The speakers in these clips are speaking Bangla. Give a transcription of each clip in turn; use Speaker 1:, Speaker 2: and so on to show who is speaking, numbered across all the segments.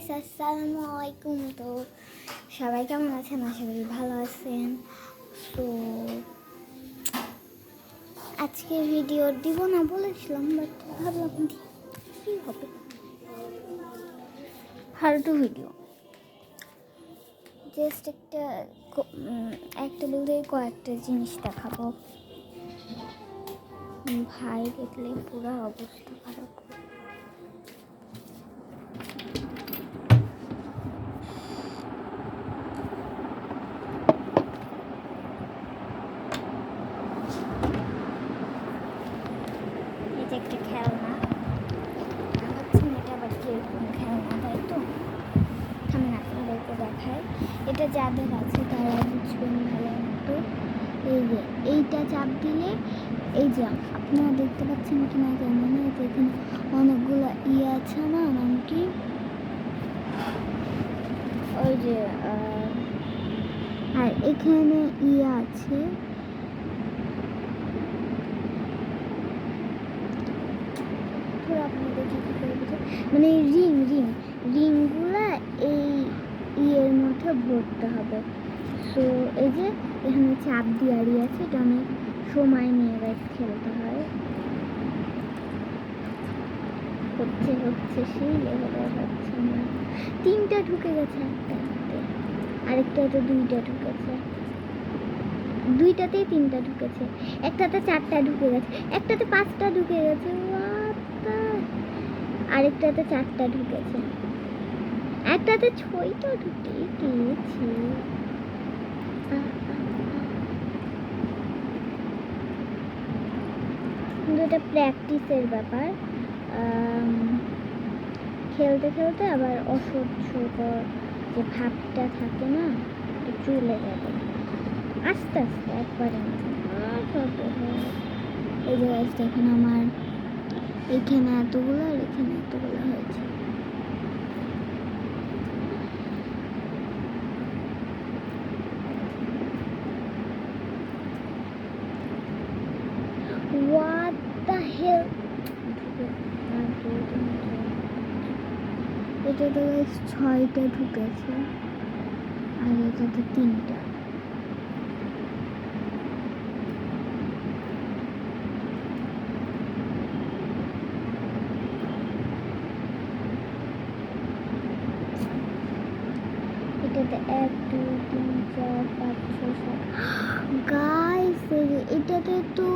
Speaker 1: গাইস, আসসালামু আলাইকুম। তো সবাই কেমন আছেন? আশা করি ভালো আছেন। তো আজকে ভিডিও দিব না বলেছিলাম, বাট ভাবলাম কি হবে, হাউ টু ভিডিও জাস্ট একটা বলতে কয়েকটা জিনিস দেখাবো। ভাই দেখলে পুরো অবস্থা খারাপ। একটা খেলনা ভাবছেন এটা আবার কিরকম খেলনা, তাই তো আমি আপনাদেরকে দেখাই। এটা যাদের আছে তারা বুঝবেন ভালো মতো। এই যে এইটা চাপ দিলে, এই যে আপনারা দেখতে পাচ্ছেন কি না জানি না, এখানে অনেকগুলো আছে না, নাম কি ওই যে আর এখানে আছে মানে রিংগুলা এই ইয়ের মধ্যে ভরতে হবে। তো এই যে এখানে চাপ দিয়ারি আছে, এটা অনেক সময় নিয়ে খেলতে হয়। হচ্ছে সেই লেভেলে যাচ্ছে না। 3টা ঢুকে গেছে একটাতে, আরেকটাতে 2টা ঢুকেছে, 2টাতেই 3টা ঢুকেছে, একটাতে 4টা ঢুকে গেছে, একটাতে 5টা ঢুকে গেছে, আরেকটাতে 4টা ঢুকেছে, একটাতে 6টা ঢুকে গিয়েছে। কিন্তু এটা প্র্যাকটিসের ব্যাপার। খেলতে খেলতে আবার অসহ্যকর যে ভাবটা থাকে না, চলে যাবে আস্তে আস্তে একবারে। এই যে দেখেন আমার এখানে এতগুলো আর এখানে এতগুলো হয়েছে। What the hell? এটাতে 6টা ঢুকেছে আর এটাতে 3টা। এটাতে 1 2 3 4 5 6 7 গাইস, এটাতে তো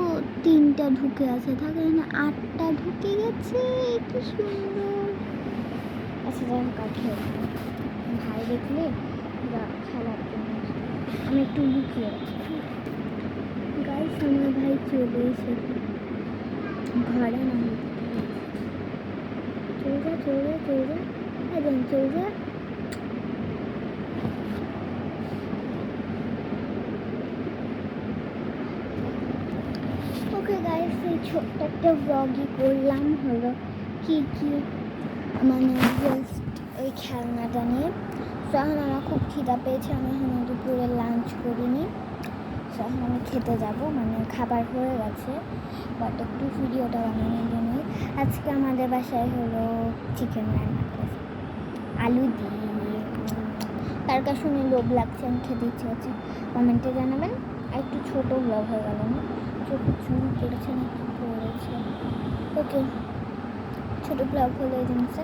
Speaker 1: 3টা ঢুকে আছে, থাকে না 8টা ঢুকে গেছে। কি সুন্দর। আচ্ছা যাই হোক, ভাই দেখলে খেলার জন্য আমি একটু লুকিয়ে রাখি। গাইস, আমার ভাই চলে এসেছে ঘরে, না চলে যা চলে যা। ওকে গাইস, এই ছোট্ট একটা ব্লগই করলাম, হলো কি মানে জাস্ট ওই খেলনাটা নিয়ে। তো এখন আমার খুব খিদা পেয়েছে, আমি এখন দুপুরে লাঞ্চ করিনি। তো এখন আমি খেতে যাব, মানে খাবার হয়ে গেছে, বাট একটু ভিডিওটা বানানোর জন্য। আজকে আমাদের বাসায় হলো চিকেন রান্না করেছে আলু দিয়ে। তার কাছে শুনে লোভ লাগছে, আমি খেতে ইচ্ছে হচ্ছে, কমেন্টে জানাবেন। আর একটু ছোটো ব্লগ হয়ে গেল না, চোখে চুল পড়েছে না কি পড়েছে। ওকে, ছোটো ব্লগ হলো এই জিনিসটা।